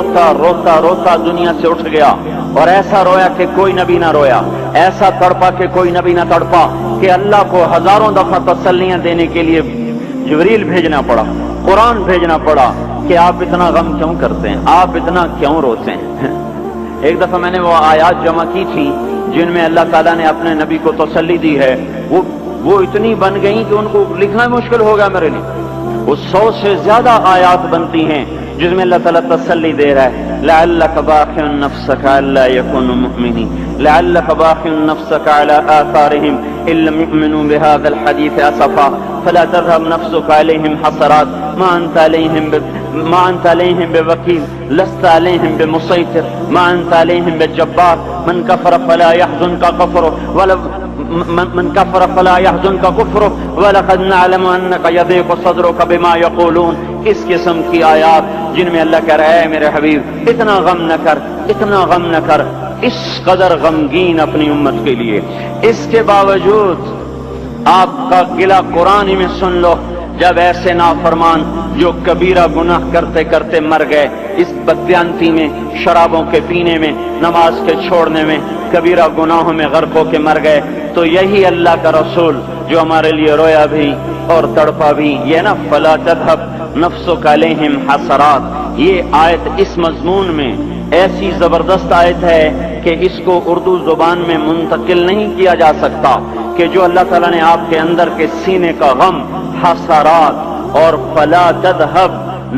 روتا روتا روتا دنیا سے اٹھ گیا اور ایسا رویا کہ کوئی نبی نہ رویا، ایسا تڑپا کہ کوئی نبی نہ تڑپا، کہ اللہ کو ہزاروں دفعہ تسلیاں دینے کے لیے جبریل بھیجنا پڑا، قرآن بھیجنا پڑا کہ آپ اتنا غم کیوں کرتے ہیں، آپ اتنا کیوں روتے ہیں۔ ایک دفعہ میں نے وہ آیات جمع کی تھی جن میں اللہ تعالیٰ نے اپنے نبی کو تسلی دی ہے، وہ اتنی بن گئی کہ ان کو لکھنا مشکل ہو گیا میرے لیے۔ وہ 100 سے زیادہ آیات بنتی ہیں جس میں اللہ تعالیٰ تسلی دے رہا ہے، لعلک باخع نفسک الا یکونوا مؤمنین، لعلک باخع نفسک علی آثارہم ان لم یؤمنوا بهذا الحدیث اسفا فلا تذهب نفسک علیہم حسرات ما انت علیہم بوکیل لست علیہم بمسیطر ما انت علیہم بجبار من کفر فلا يحزنک کفرہ من کفر فلا يحزنک کفرہ ولقد نعلم انک یضیق صدرک بما یقولون۔ اس قسم کی آیات جن میں اللہ کہہ رہا ہے میرے حبیب اتنا غم نہ کر، اتنا غم نہ کر، اس قدر غمگین اپنی امت کے لیے۔ اس کے باوجود آپ کا گلہ قرآن ہی میں سن لو، جب ایسے نافرمان جو کبیرہ گناہ کرتے کرتے مر گئے، اس بددیانتی میں، شرابوں کے پینے میں، نماز کے چھوڑنے میں، کبیرہ گناہوں میں غرق ہو کے مر گئے، تو یہی اللہ کا رسول جو ہمارے لیے رویا بھی اور تڑپا بھی، یہ نا فلا تذهب نفسک علیہم حسرات، یہ آیت اس مضمون میں ایسی زبردست آیت ہے کہ اس کو اردو زبان میں منتقل نہیں کیا جا سکتا، کہ جو اللہ تعالیٰ نے آپ کے اندر کے سینے کا غم، حسرات اور فلا تذهب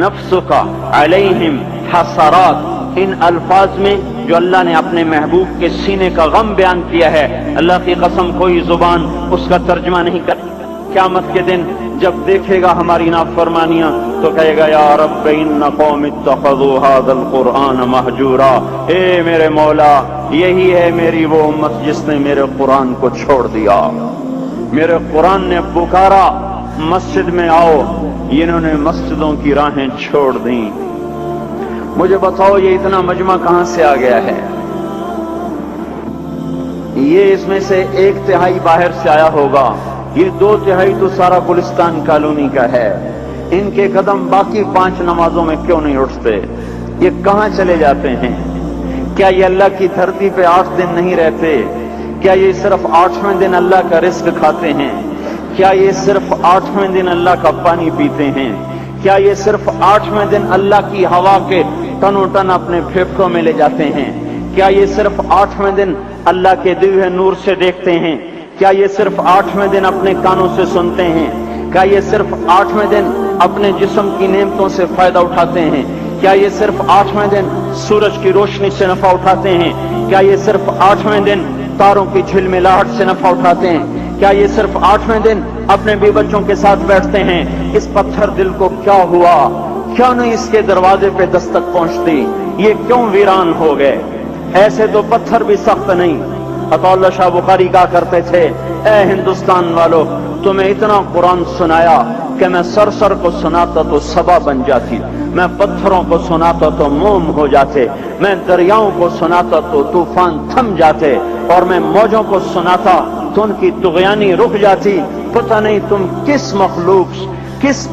نفسک علیہم حسرات، ان الفاظ میں جو اللہ نے اپنے محبوب کے سینے کا غم بیان کیا ہے، اللہ کی قسم کوئی زبان اس کا ترجمہ نہیں کر۔ قیامت کے دن جب دیکھے گا ہماری نافرمانیاں تو کہے گا یا رب ان قوم اتخذوا هذا القرآن مہجورا، اے میرے مولا یہی ہے میری وہ امت جس نے میرے قرآن کو چھوڑ دیا، میرے قرآن نے پکارا مسجد میں آؤ، انہوں نے مسجدوں کی راہیں چھوڑ دیں۔ مجھے بتاؤ یہ اتنا مجمع کہاں سے آ گیا ہے؟ یہ اس میں سے 1/3 باہر سے آیا ہوگا، یہ 2/3 تو سارا گلستان کالونی کا ہے۔ ان کے قدم باقی 5 نمازوں میں کیوں نہیں اٹھتے؟ یہ کہاں چلے جاتے ہیں؟ کیا یہ اللہ کی دھرتی پہ 8 دن نہیں رہتے؟ کیا یہ صرف 8ویں دن اللہ کا رزق کھاتے ہیں؟ کیا یہ صرف 8ویں دن اللہ کا پانی پیتے ہیں؟ کیا یہ صرف 8ویں دن اللہ کی ہوا کے ٹنو ٹن اپنے پھیپھڑوں میں لے جاتے ہیں؟ کیا یہ صرف 8ویں دن اللہ کے دیے ہوئے نور سے دیکھتے ہیں؟ کیا یہ صرف 8ویں دن اپنے کانوں سے سنتے ہیں؟ کیا یہ صرف 8ویں دن اپنے جسم کی نعمتوں سے فائدہ اٹھاتے ہیں؟ کیا یہ صرف 8ویں دن سورج کی روشنی سے نفع اٹھاتے ہیں؟ کیا یہ صرف 8ویں دن تاروں کی جھلملاہٹ سے نفع اٹھاتے ہیں؟ کیا یہ صرف 8ویں دن اپنے بیوی بچوں کے ساتھ بیٹھتے ہیں؟ اس پتھر دل کو کیا ہوا؟ کیوں نہیں اس کے دروازے پہ دستک پہنچتی؟ یہ کیوں ویران ہو گئے؟ ایسے تو پتھر بھی سخت نہیں۔ عطا اللہ شاہ بخاری کہا کرتے تھے اے ہندوستان والو، تمہیں اتنا قرآن سنایا کہ میں سر کو سناتا تو صبا بن جاتی، میں پتھروں کو سناتا تو موم ہو جاتے، میں دریاؤں کو سناتا تو طوفان تھم جاتے، اور میں موجوں کو سناتا تو ان کی طغیانی رک جاتی۔ پتہ نہیں تم کس مخلوق، کس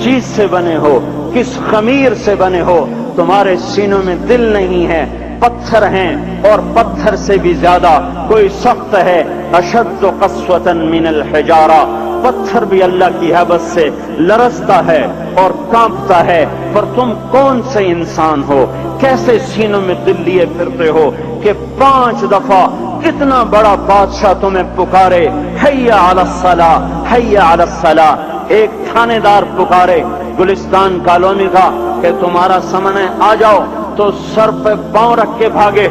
چیز سے بنے ہو، کس خمیر سے بنے ہو، تمہارے سینوں میں دل نہیں ہے، پتھر ہیں، اور پتھر سے بھی زیادہ کوئی سخت ہے، اشد قسوۃ من الحجارہ، پتھر بھی اللہ کی ہیبت سے لرزتا ہے اور کانپتا ہے، پر تم کون سے انسان ہو، کیسے سینوں میں دل لیے پھرتے ہو کہ 5 دفعہ اتنا بڑا بادشاہ تمہیں پکارے حی علی الصلاۃ، حی علی الصلاۃ، ایک تھانے دار پکارے گلستان کالونی کا کہ تمہارا سمن ہے آ جاؤ، تو سر پہ پاؤں رکھ کے بھاگے،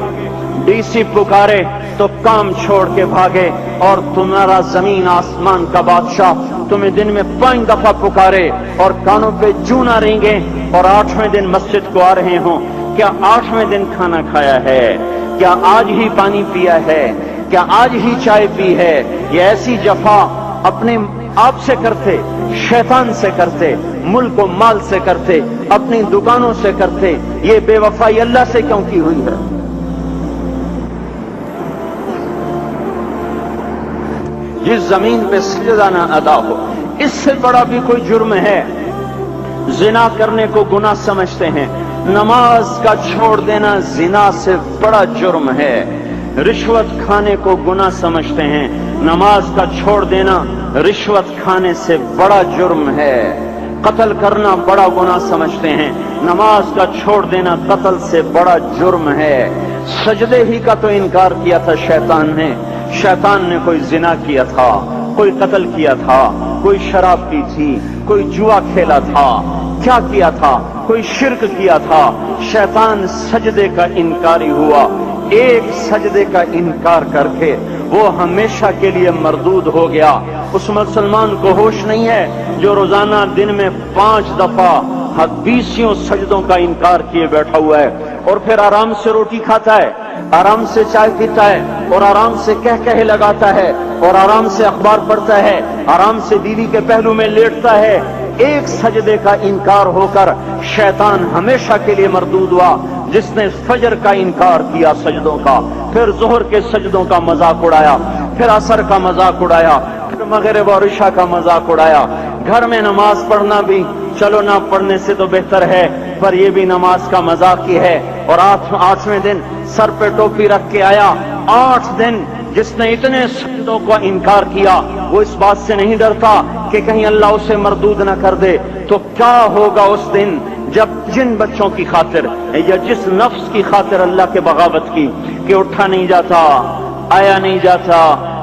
ڈی سی پکارے تو کام چھوڑ کے بھاگے، اور تمہارا زمین آسمان کا بادشاہ تمہیں دن میں 5 دفعہ پکارے اور کانوں پہ جوں نہ رینگے، اور 8ویں دن مسجد کو آ رہے ہوں۔ کیا 8ویں دن کھانا کھایا ہے؟ کیا آج ہی پانی پیا ہے؟ کیا آج ہی چائے پی ہے؟ یہ ایسی جفا اپنے آپ سے کرتے، شیطان سے کرتے، ملک و مال سے کرتے، اپنی دکانوں سے کرتے، یہ بے وفائی اللہ سے کیوں کی ہوئی ہے؟ جس زمین پہ سجدہ نہ ادا ہو، اس سے بڑا بھی کوئی جرم ہے؟ زنا کرنے کو گناہ سمجھتے ہیں، نماز کا چھوڑ دینا زنا سے بڑا جرم ہے. رشوت کھانے کو گناہ سمجھتے ہیں، نماز کا چھوڑ دینا رشوت کھانے سے بڑا جرم ہے. قتل کرنا بڑا گناہ سمجھتے ہیں، نماز کا چھوڑ دینا قتل سے بڑا جرم ہے. سجدے ہی کا تو انکار کیا تھا شیطان نے کوئی زنا کیا تھا، کوئی قتل کیا تھا، کوئی شراب پی تھی، کوئی جوا کھیلا تھا، کیا کیا تھا، کوئی شرک کیا تھا. شیطان سجدے کا انکاری ہوا. ایک سجدے کا انکار کر کے وہ ہمیشہ کے لیے مردود ہو گیا. اس مسلمان کو ہوش نہیں ہے جو روزانہ دن میں 5 دفعہ 20 سجدوں کا انکار کیے بیٹھا ہوا ہے، اور پھر آرام سے روٹی کھاتا ہے، آرام سے چائے پیتا ہے، اور آرام سے کہے لگاتا ہے، اور آرام سے اخبار پڑھتا ہے، آرام سے بیوی کے پہلو میں لیٹتا ہے. ایک سجدے کا انکار ہو کر شیطان ہمیشہ کے لیے مردود ہوا. جس نے فجر کا انکار کیا سجدوں کا، پھر ظہر کے سجدوں کا مذاق اڑایا، پھر عصر کا مذاق اڑایا، پھر مغرب اور عشاء کا مذاق اڑایا. گھر میں نماز پڑھنا بھی چلو نہ پڑھنے سے تو بہتر ہے، پر یہ بھی نماز کا مذاق ہی ہے. اور 8ویں دن سر پہ ٹوپی رکھ کے آیا. 8 دن جس نے اتنے سجدوں کا انکار کیا، وہ اس بات سے نہیں ڈرتا کہ کہیں اللہ اسے مردود نہ کر دے. تو کیا ہوگا اس دن جب جن بچوں کی خاطر یا جس نفس کی خاطر اللہ کے بغاوت کی کہ اٹھا نہیں جاتا، آیا نہیں جاتا،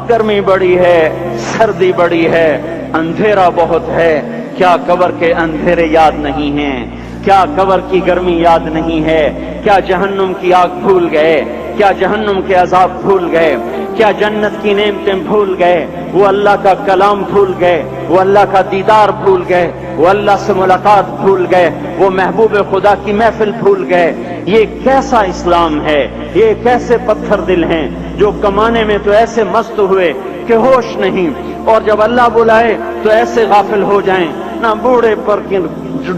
گرمی بڑی ہے، سردی بڑی ہے، اندھیرا بہت ہے. کیا قبر کے اندھیرے یاد نہیں ہیں؟ کیا قبر کی گرمی یاد نہیں ہے؟ کیا جہنم کی آگ بھول گئے؟ کیا جہنم کے عذاب بھول گئے؟ کیا جنت کی نعمتیں بھول گئے؟ وہ اللہ کا کلام بھول گئے، وہ اللہ کا دیدار بھول گئے، وہ اللہ سے ملاقات بھول گئے، وہ محبوب خدا کی محفل بھول گئے. یہ کیسا اسلام ہے؟ یہ کیسے پتھر دل ہیں جو کمانے میں تو ایسے مست ہوئے کہ ہوش نہیں، اور جب اللہ بلائے تو ایسے غافل ہو جائیں. نہ بوڑھے پر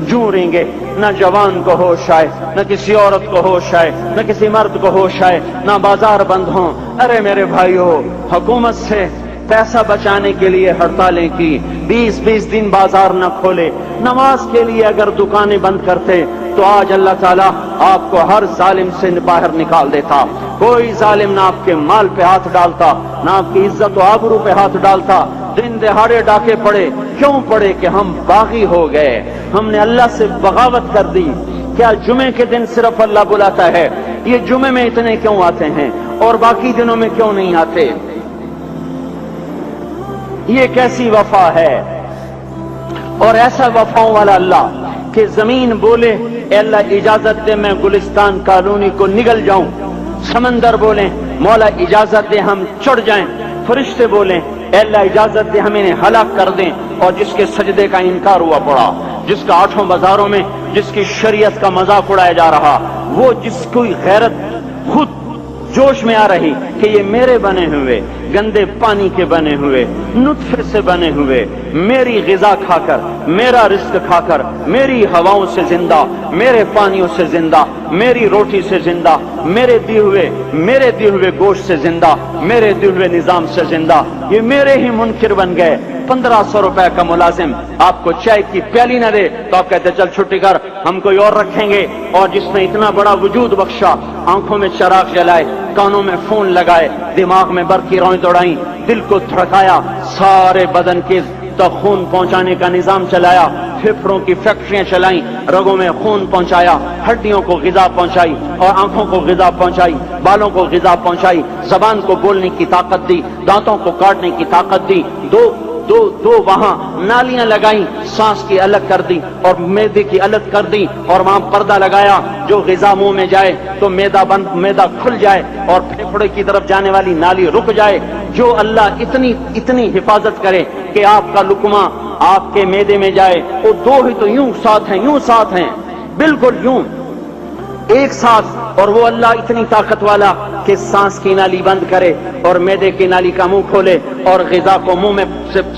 جوریں گے، نہ جوان کو ہوش آئے، نہ کسی عورت کو ہوش آئے، نہ کسی مرد کو ہوش آئے، نہ بازار بند ہوں. ارے میرے بھائیو، حکومت سے پیسہ بچانے کے لیے ہڑتالیں کی، 20 دن بازار نہ کھولے. نماز کے لیے اگر دکانیں بند کرتے تو آج اللہ تعالیٰ آپ کو ہر ظالم سے باہر نکال دیتا. کوئی ظالم نہ آپ کے مال پہ ہاتھ ڈالتا، نہ آپ کی عزت و آبرو پہ ہاتھ ڈالتا. دن دہاڑے ڈاکے پڑے، کیوں پڑے؟ کہ ہم باغی ہو گئے، ہم نے اللہ سے بغاوت کر دی. کیا جمعے کے دن صرف اللہ بلاتا ہے؟ یہ جمعے میں اتنے کیوں آتے ہیں اور باقی دنوں میں کیوں نہیں آتے؟ یہ کیسی وفا ہے؟ اور ایسا وفاؤں والا اللہ کہ زمین بولے اے اللہ اجازت دے میں گلستان کالونی کو نگل جاؤں، سمندر بولیں مولا اجازت دے ہم چڑھ جائیں، فرشتے بولیں اے اللہ اجازت دے ہم انہیں ہلاک کر دیں. اور جس کے سجدے کا انکار ہوا پڑا، جس کا 8 بازاروں میں جس کی شریعت کا مذاق اڑایا جا رہا، وہ جس کوئی غیرت خود جوش میں آ رہی کہ یہ میرے بنے ہوئے گندے پانی کے بنے ہوئے نطفے سے بنے ہوئے میری غذا کھا کر، میرا رزق کھا کر، میری ہواؤں سے زندہ، میرے پانیوں سے زندہ، میری روٹی سے زندہ، میرے دیے ہوئے گوشت سے زندہ، میرے دیے ہوئے نظام سے زندہ، یہ میرے ہی منکر بن گئے. 1500 روپے کا ملازم آپ کو چائے کی پیالی نہ دے تو آپ کہتے چل چھٹی کر، ہم کوئی اور رکھیں گے. اور جس نے اتنا بڑا وجود بخشا، آنکھوں میں چراغ جلائے، کانوں میں فون لگائے، دماغ میں برقی روئیں دوڑائیں، دل کو دھڑکایا، سارے بدن کے تک خون پہنچانے کا نظام چلایا، پھیپھڑوں کی فیکٹریاں چلائیں، رگوں میں خون پہنچایا، ہڈیوں کو غذا پہنچائی اور آنکھوں کو غذا پہنچائی، بالوں کو غذا پہنچائی، زبان کو بولنے کی طاقت دی، دانتوں کو کاٹنے کی طاقت دی، دو وہاں نالیاں لگائیں، سانس کی الگ کر دی اور معدے کی الگ کر دی، اور وہاں پردہ لگایا جو غذا منہ میں جائے تو معدہ کھل جائے اور پھیپھڑے کی طرف جانے والی نالی رک جائے. جو اللہ اتنی حفاظت کرے کہ آپ کا لقمہ آپ کے معدے میں جائے، وہ 2 ہی تو یوں ساتھ ہیں بالکل یوں ایک ساتھ. اور وہ اللہ اتنی طاقت والا کہ سانس کی نالی بند کرے اور معدے کی نالی کا منہ کھولے اور غذا کو منہ میں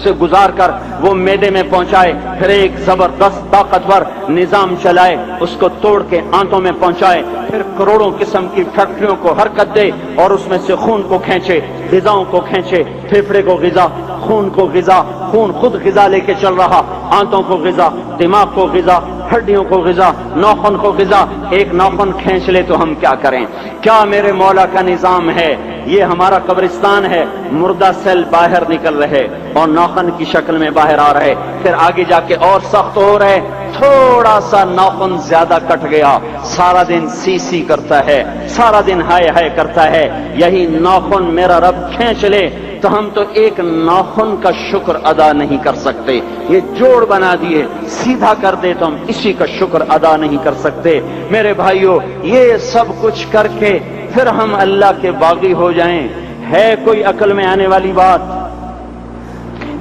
سے گزار کر وہ معدے میں پہنچائے، پھر ایک زبردست طاقتور نظام چلائے، اس کو توڑ کے آنتوں میں پہنچائے، پھر کروڑوں قسم کی فیکٹریوں کو حرکت دے اور اس میں سے خون کو کھینچے، غذاؤں کو کھینچے، پھیپھڑے کو غذا، خون کو غذا، خون خود غذا لے کے چل رہا، آنتوں کو غذا، دماغ کو غذا، ہڈیوں کو غذا، ناخن کو غذا، ایک ناخن کھینچ لے تو ہم کیا کریں؟ کیا میرے مولا کا نظام ہے؟ یہ ہمارا قبرستان ہے، مردہ سیل باہر نکل رہے اور ناخن کی شکل میں باہر آ رہے، پھر آگے جا کے اور سخت ہو رہے، تھوڑا سا ناخن زیادہ کٹ گیا، سارا دن سی سی کرتا ہے، سارا دن ہائے ہائے کرتا ہے۔ یہی ناخن میرا رب کھینچ لے تو ہم تو ایک ناخن کا شکر ادا نہیں کر سکتے، یہ جوڑ بنا دیے سیدھا کر دے تو ہم اسی کا شکر ادا نہیں کر سکتے۔ میرے بھائیوں، یہ سب کچھ کر کے پھر ہم اللہ کے باغی ہو جائیں، ہے کوئی عقل میں آنے والی بات؟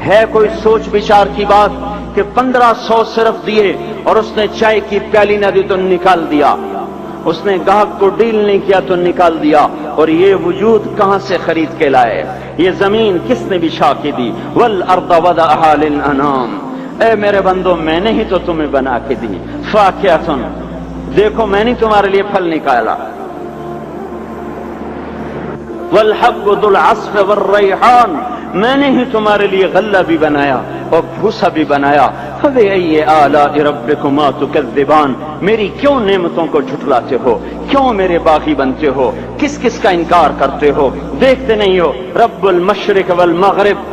ہے کوئی سوچ بچار کی بات کہ 1500 صرف دیے اور اس نے چائے کی پیالی نہ دی تو نکال دیا، اس نے گاہک کو ڈیل نہیں کیا تو نکال دیا، اور یہ وجود کہاں سے خرید کے لائے؟ یہ زمین کس نے بچھا کے دی؟ والارض وضعها للانام، اے میرے بندو میں نے ہی تو تمہیں بنا کے دی۔ فاکہۃ، دیکھو میں نے تمہارے لیے پھل نکالا، والحب ذو العصف والریحان، میں نے ہی تمہارے لیے غلہ بھی بنایا اور بھوسا بھی بنایا۔ فبأي آلاء ربكما تكذبان، میری کیوں نعمتوں کو جھٹلاتے ہو؟ کیوں میرے باغی بنتے ہو؟ کس کس کا انکار کرتے ہو؟ دیکھتے نہیں ہو رب المشرق والمغرب،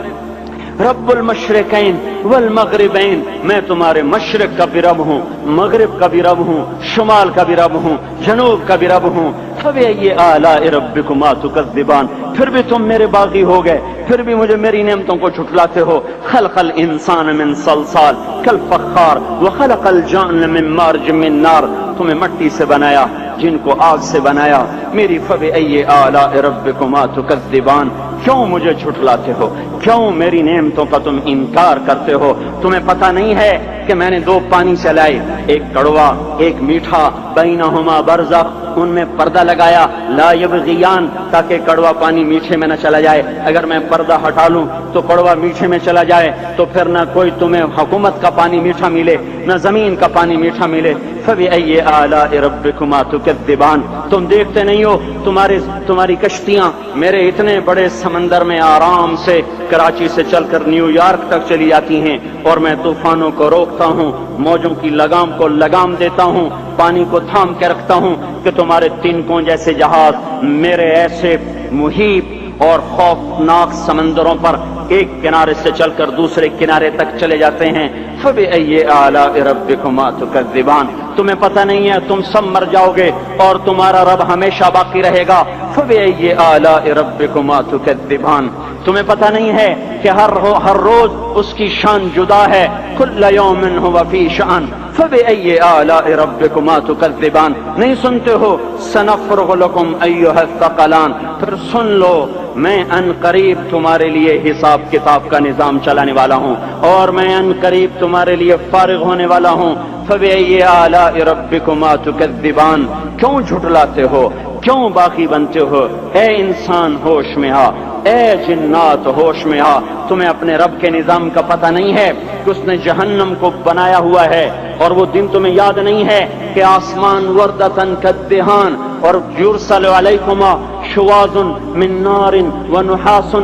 رب المشرقین والمغربین، میں تمہارے مشرق کا بھی رب ہوں، مغرب کا بھی رب ہوں، شمال کا بھی رب ہوں، جنوب کا بھی رب ہوں۔ فبأي آلاء ربكما تكذبان، پھر بھی تم میرے باغی ہو گئے، پھر بھی مجھے میری نعمتوں کو جھٹلاتے ہو۔ خلق الانسان من صلصال کالفخار وخلق الجان من مارج من نار، تمہیں مٹی سے بنایا، جن کو آگ سے بنایا۔ میری فبأي آلاء ربكما تكذبان، کیوں مجھے جھٹلاتے ہو؟ کیوں میری نعمتوں کا تم انکار کرتے ہو؟ تمہیں پتہ نہیں ہے کہ میں نے دو پانی چلائے، ایک کڑوا ایک میٹھا، بینہما برزخ، ان میں پردہ لگایا، لا یبغیان، تاکہ کڑوا پانی میٹھے میں نہ چلا جائے۔ اگر میں پردہ ہٹا لوں تو کڑوا میٹھے میں چلا جائے تو پھر نہ کوئی تمہیں حکومت کا پانی میٹھا ملے، نہ زمین کا پانی میٹھا ملے۔ فبأي آلاء ربكما تكذبان، تم دیکھتے نہیں ہو تمہاری کشتیاں میرے اتنے بڑے سمندر میں آرام سے کراچی سے چل کر نیو یارک تک چلی جاتی ہیں، اور میں طوفانوں کو روکتا ہوں، موجوں کی لگام کو لگام دیتا ہوں، پانی کو تھام کے رکھتا ہوں کہ تمہارے تنکوں جیسے جہاز میرے ایسے محیط اور خوفناک سمندروں پر ایک کنارے سے چل کر دوسرے کنارے تک چلے جاتے ہیں۔ فبأي آلاء ربكما تكذبان، تمہیں پتہ نہیں ہے تم سب مر جاؤ گے اور تمہارا رب ہمیشہ باقی رہے گا۔ فبأي آلاء ربكما تكذبان، تمہیں پتہ نہیں ہے کہ ہر روز اس کی شان جدا ہے، كل يوم هو في شأن۔ فبأي آلاء ربكما تكذبان، نہیں سنتے ہو؟ سنفرغ لكم أيها الثقلان، پھر سن لو میں ان قریب تمہارے لیے حساب کتاب کا نظام چلانے والا ہوں، اور میں ان قریب تمہارے لیے فارغ ہونے والا ہوں۔ فبأي آلاء ربكما تكذبان، کیوں جھٹلاتے ہو؟ کیوں باقی بنتے ہو؟ اے انسان ہوش میں آ، اے جنات ہوش میں آ، تمہیں اپنے رب کے نظام کا پتہ نہیں ہے کہ اس نے جہنم کو بنایا ہوا ہے، اور وہ دن تمہیں یاد نہیں ہے کہ آسمان وردتن کالدہان، اور یرسل علیکما شواظ من نار ونحاس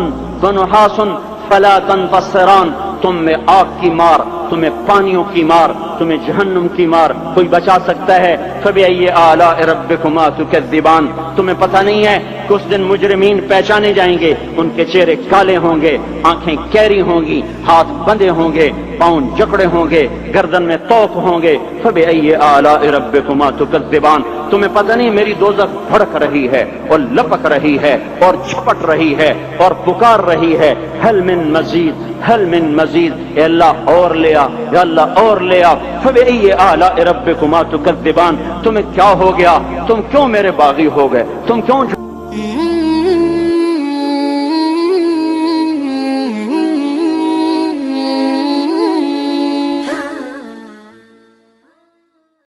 فلا تنتصران، تم میں آگ کی مار، تمہیں پانیوں کی مار، تمہیں جہنم کی مار کوئی بچا سکتا ہے؟ فبأي آلاء ربكما تكذبان، تمہیں پتہ نہیں ہے کہ اس دن مجرمین پہچانے جائیں گے، ان کے چہرے کالے ہوں گے، آنکھیں کیری ہوں گی، ہاتھ بندھے ہوں گے، پاؤں جکڑے ہوں گے، گردن میں توق ہوں گے۔ فبأي آلاء ربكما تكذبان، تمہیں پتہ نہیں میری دوزخ بھڑک رہی ہے اور لپک رہی ہے اور جھپٹ رہی ہے اور پکار رہی ہے، هل من مزید، هل من مزید، اے اللہ اور لے آ، یا اللہ اور لے آ۔ فبأي آلاء ربكما تكذبان، تمہیں کیا ہو گیا؟ تم کیوں میرے باغی ہو گئے؟ تم کیوں